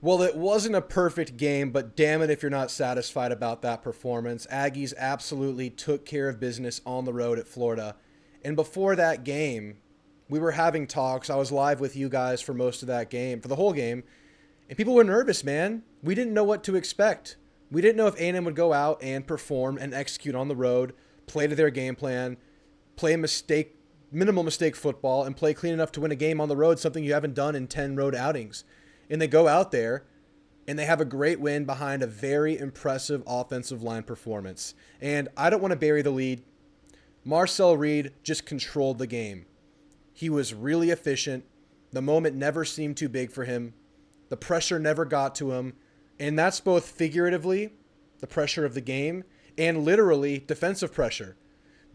Well, it wasn't a perfect game, but damn it if you're not satisfied about that performance. Aggies absolutely took care of business on the road at Florida. And before that game, we were having talks. I was live with you guys for most of that game, for the whole game, and people were nervous, man. We didn't know what to expect. We didn't know if A&M would go out and perform and execute on the road, play to their game plan, play minimal mistake football, and play clean enough to win a game on the road, something you haven't done in 10 road outings. And they go out there and they have a great win behind a very impressive offensive line performance. And I don't want to bury the lead. Marcel Reed just controlled the game. He was really efficient. The moment never seemed too big for him. The pressure never got to him. And that's both figuratively, the pressure of the game, and literally defensive pressure.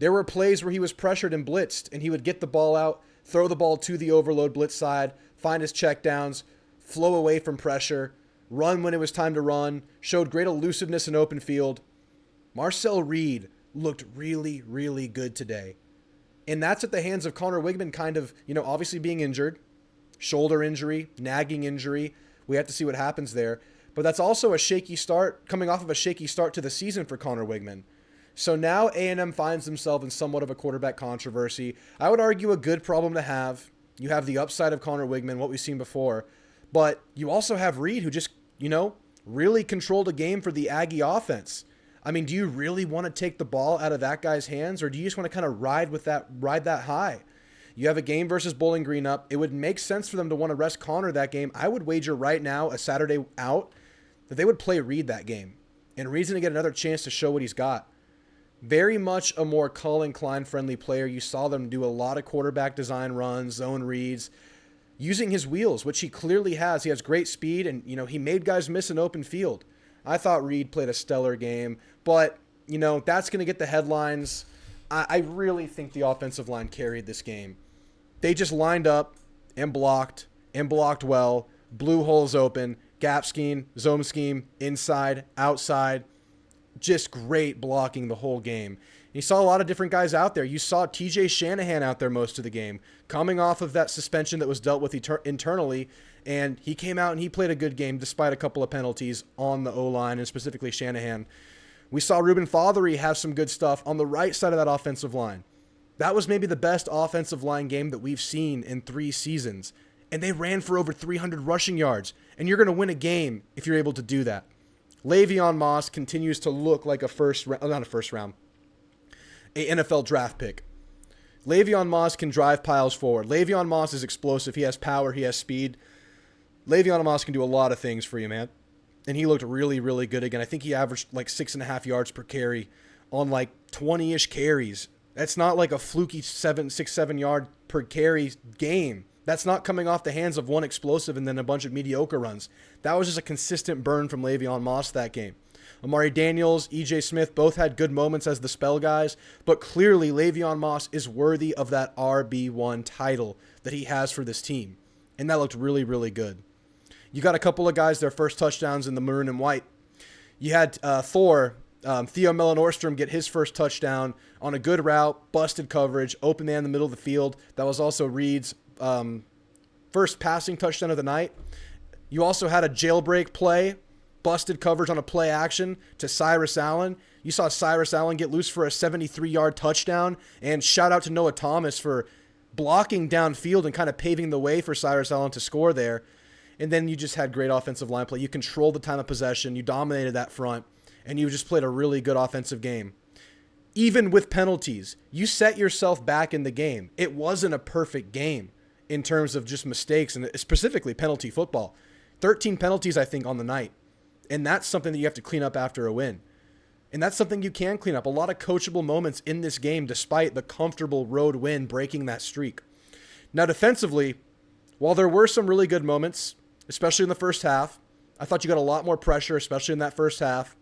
There were plays where he was pressured and blitzed, and he would get the ball out, throw the ball to the overload blitz side, find his checkdowns, flow away from pressure, run when it was time to run, showed great elusiveness in open field. Marcel Reed looked really, really good today. And that's at the hands of Connor Wigman kind of, obviously being injured, shoulder injury, nagging injury. We have to see what happens there. But that's also a shaky start, coming off of a shaky start to the season for Connor Wigman. So now A&M finds themselves in somewhat of a quarterback controversy. I would argue a good problem to have. You have the upside of Connor Wigman, what we've seen before. But you also have Reed, who just, really controlled a game for the Aggie offense. I mean, do you really want to take the ball out of that guy's hands, or do you just want to kind of ride that high? You have a game versus Bowling Green up. It would make sense for them to want to rest Connor that game. I would wager right now, a Saturday out, that they would play Reed that game. And Reed's going to get another chance to show what he's got. Very much a more Cullen Klein-friendly player. You saw them do a lot of quarterback design runs, zone reads, using his wheels, which he clearly has. He has great speed, and, he made guys miss an open field. I thought Reed played a stellar game, but, that's going to get the headlines. I really think the offensive line carried this game. They just lined up and blocked well, blew holes open, gap scheme, zone scheme, inside, outside. Just great blocking the whole game. You saw a lot of different guys out there. You saw TJ Shanahan out there most of the game, coming off of that suspension that was dealt with internally, and he came out and he played a good game despite a couple of penalties on the O-line, and specifically Shanahan. We saw Ruben Fothery have some good stuff on the right side of that offensive line. That was maybe the best offensive line game that we've seen in 3 seasons, and they ran for over 300 rushing yards, and you're going to win a game if you're able to do that. Le'Veon Moss continues to look like a NFL draft pick. Le'Veon Moss can drive piles forward. Le'Veon Moss is explosive. He has power. He has speed. Le'Veon Moss can do a lot of things for you, man. And he looked really, really good again. I think he averaged like 6.5 yards per carry on like 20-ish carries. That's not like a fluky 7 yard per carry game. That's not coming off the hands of one explosive and then a bunch of mediocre runs. That was just a consistent burn from Le'Veon Moss that game. Amari Daniels, E.J. Smith both had good moments as the spell guys, but clearly Le'Veon Moss is worthy of that RB1 title that he has for this team. And that looked really, really good. You got a couple of guys, their first touchdowns in the maroon and white. You had Theo Mellon-Orstrom get his first touchdown on a good route, busted coverage, open man in the middle of the field. That was also Reed's first passing touchdown of the night. You also had a jailbreak play, busted coverage on a play action to Cyrus Allen. You saw Cyrus Allen get loose for a 73-yard touchdown, and shout out to Noah Thomas for blocking downfield and kind of paving the way for Cyrus Allen to score there. And then you just had great offensive line play. You controlled the time of possession. You dominated that front, and you just played a really good offensive game. Even with penalties, you set yourself back in the game. It wasn't a perfect game in terms of just mistakes, and specifically penalty football. 13 penalties, I think, on the night. And that's something that you have to clean up after a win. And that's something you can clean up. A lot of coachable moments in this game, despite the comfortable road win breaking that streak. Now, defensively, while there were some really good moments, especially in the first half, I thought you got a lot more pressure, especially in that first half.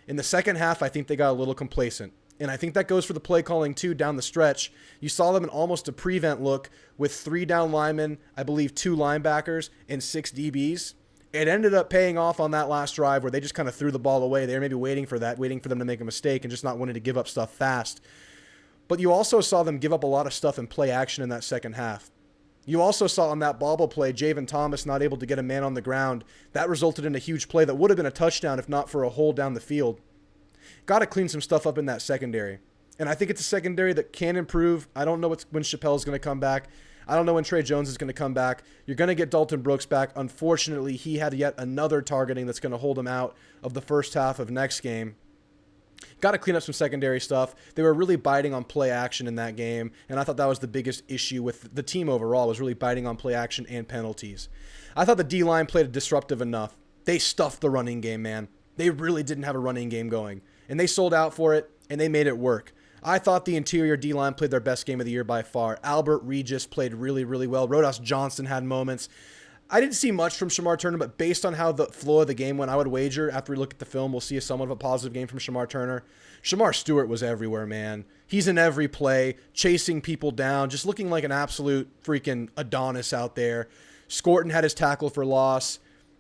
In the second half, I think they got a little complacent. And I think that goes for the play calling, too, down the stretch. You saw them in almost a prevent look with 3 down linemen, I believe 2 linebackers, and 6 DBs. It ended up paying off on that last drive where they just kind of threw the ball away. They were maybe waiting for them to make a mistake and just not wanting to give up stuff fast. But you also saw them give up a lot of stuff in play action in that second half. You also saw on that bobble play, Javen Thomas not able to get a man on the ground. That resulted in a huge play that would have been a touchdown if not for a hole down the field. Got to clean some stuff up in that secondary. And I think it's a secondary that can improve. I don't know when Chappelle's going to come back. I don't know when Trey Jones is going to come back. You're going to get Dalton Brooks back. Unfortunately, he had yet another targeting that's going to hold him out of the first half of next game. Got to clean up some secondary stuff. They were really biting on play action in that game, and I thought that was the biggest issue with the team overall, was really biting on play action and penalties. I thought the D-line played disruptive enough. They stuffed the running game, man. They really didn't have a running game going, and they sold out for it, and they made it work. I thought the interior D-line played their best game of the year by far. Albert Regis played really, really well. Rodas Johnson had moments. I didn't see much from Shamar Turner, but based on how the flow of the game went, I would wager after we look at the film, we'll see somewhat of a positive game from Shamar Turner. Shamar Stewart was everywhere, man. He's in every play, chasing people down, just looking like an absolute freaking Adonis out there. Scorton had his tackle for loss.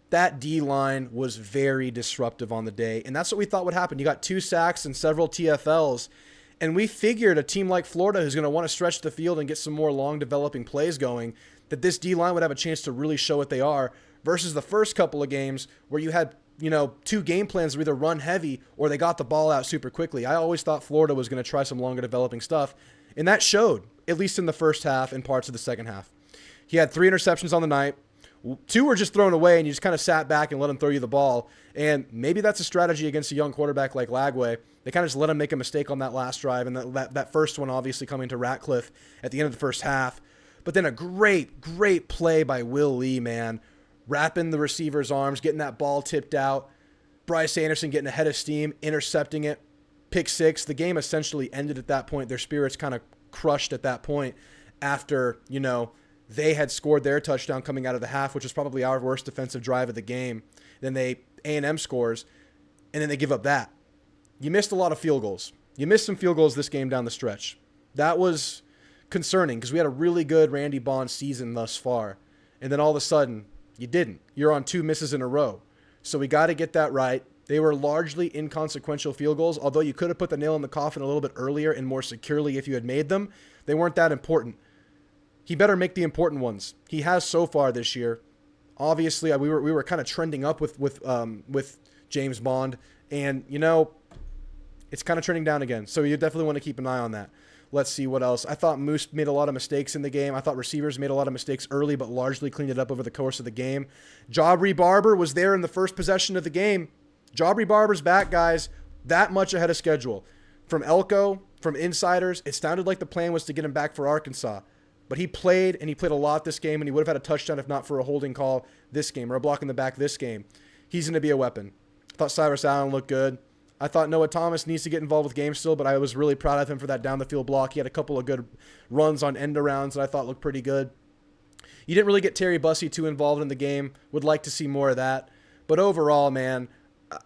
That D-line was very disruptive on the day, and that's what we thought would happen. You got 2 sacks and several TFLs, and we figured a team like Florida, who's going to want to stretch the field and get some more long developing plays going, that this D-line would have a chance to really show what they are, versus the first couple of games where you had, 2 game plans where either run heavy or they got the ball out super quickly. I always thought Florida was going to try some longer developing stuff, and that showed, at least in the first half and parts of the second half. He had 3 interceptions on the night. 2 were just thrown away, and you just kind of sat back and let him throw you the ball. And maybe that's a strategy against a young quarterback like Lagway. They kind of just let him make a mistake on that last drive, and that first one obviously coming to Ratcliffe at the end of the first half. But then a great, great play by Will Lee, man. Wrapping the receiver's arms, getting that ball tipped out. Bryce Anderson getting ahead of steam, intercepting it. Pick 6. The game essentially ended at that point. Their spirits kind of crushed at that point after, they had scored their touchdown coming out of the half, which was probably our worst defensive drive of the game. Then A&M scores, and then they give up that. You missed a lot of field goals. You missed some field goals this game down the stretch. That was concerning because we had a really good Randy Bond season thus far. And then all of a sudden, you didn't. You're on 2 misses in a row. So we got to get that right. They were largely inconsequential field goals, although you could have put the nail in the coffin a little bit earlier and more securely if you had made them. They weren't that important. He better make the important ones. He has so far this year. Obviously, we were kind of trending up with James Bond, and it's kind of trending down again. So you definitely want to keep an eye on that. Let's see what else. I thought Moose made a lot of mistakes in the game. I thought receivers made a lot of mistakes early, but largely cleaned it up over the course of the game. Jabri Barber was there in the first possession of the game. Jabri Barber's back, guys. That much ahead of schedule. From Elko, from insiders, it sounded like the plan was to get him back for Arkansas. But he played, and he played a lot this game, and he would have had a touchdown if not for a holding call this game or a block in the back this game. He's going to be a weapon. I thought Cyrus Allen looked good. I thought Noah Thomas needs to get involved with games still, but I was really proud of him for that down-the-field block. He had a couple of good runs on end-arounds that I thought looked pretty good. You didn't really get Terry Bussey too involved in the game. Would like to see more of that. But overall, man,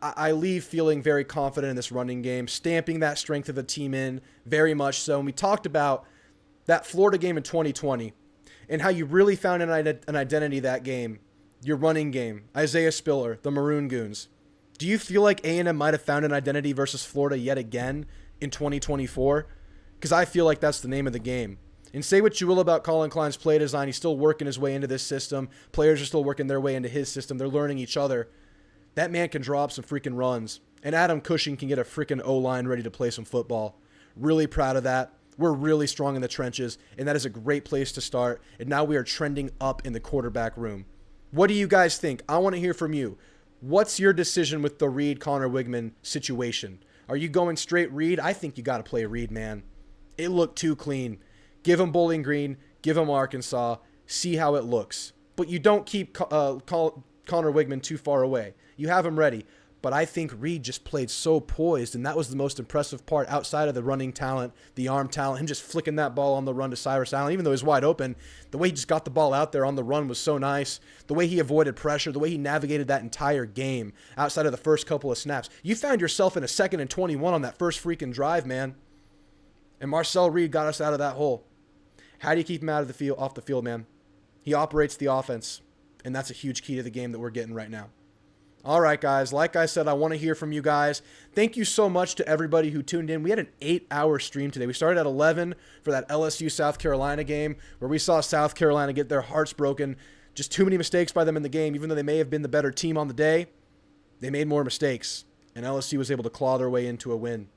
I leave feeling very confident in this running game, stamping that strength of the team in very much so. And we talked about that Florida game in 2020 and how you really found an identity that game, your running game, Isaiah Spiller, the Maroon Goons. Do you feel like A&M might have found an identity versus Florida yet again in 2024? Because I feel like that's the name of the game. And say what you will about Colin Klein's play design, he's still working his way into this system. Players are still working their way into his system. They're learning each other. That man can draw up some freaking runs. And Adam Cushing can get a freaking O-line ready to play some football. Really proud of that. We're really strong in the trenches, and that is a great place to start. And now we are trending up in the quarterback room. What do you guys think? I want to hear from you. What's your decision with the Reed, Connor Wigman situation? Are you going straight Reed? I think you got to play Reed, man. It looked too clean. Give him Bowling Green. Give him Arkansas. See how it looks. But you don't keep Connor Wigman too far away. You have him ready. But I think Reed just played so poised, and that was the most impressive part outside of the running talent, the arm talent, him just flicking that ball on the run to Cyrus Allen, even though he was wide open. The way he just got the ball out there on the run was so nice. The way he avoided pressure, the way he navigated that entire game outside of the first couple of snaps. You found yourself in a 2nd and 21 on that first freaking drive, man. And Marcel Reed got us out of that hole. How do you keep him out of the field, off the field, man? He operates the offense, and that's a huge key to the game that we're getting right now. All right, guys. Like I said, I want to hear from you guys. Thank you so much to everybody who tuned in. We had an 8-hour stream today. We started at 11 for that LSU South Carolina game where we saw South Carolina get their hearts broken. Just too many mistakes by them in the game. Even though they may have been the better team on the day, they made more mistakes, and LSU was able to claw their way into a win.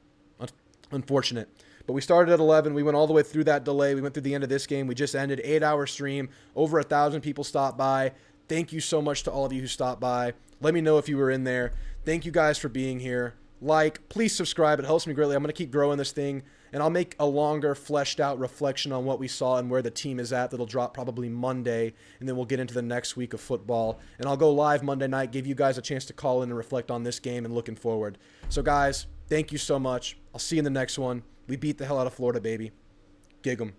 Unfortunate. But we started at 11. We went all the way through that delay. We went through the end of this game. We just ended 8-hour stream. Over 1,000 people stopped by. Thank you so much to all of you who stopped by. Let me know if you were in there. Thank you guys for being here. Please subscribe. It helps me greatly. I'm going to keep growing this thing, and I'll make a longer, fleshed out reflection on what we saw and where the team is at. That'll drop probably Monday, and then we'll get into the next week of football. And I'll go live Monday night, give you guys a chance to call in and reflect on this game and looking forward. So, guys, thank you so much. I'll see you in the next one. We beat the hell out of Florida, baby. Gig 'em.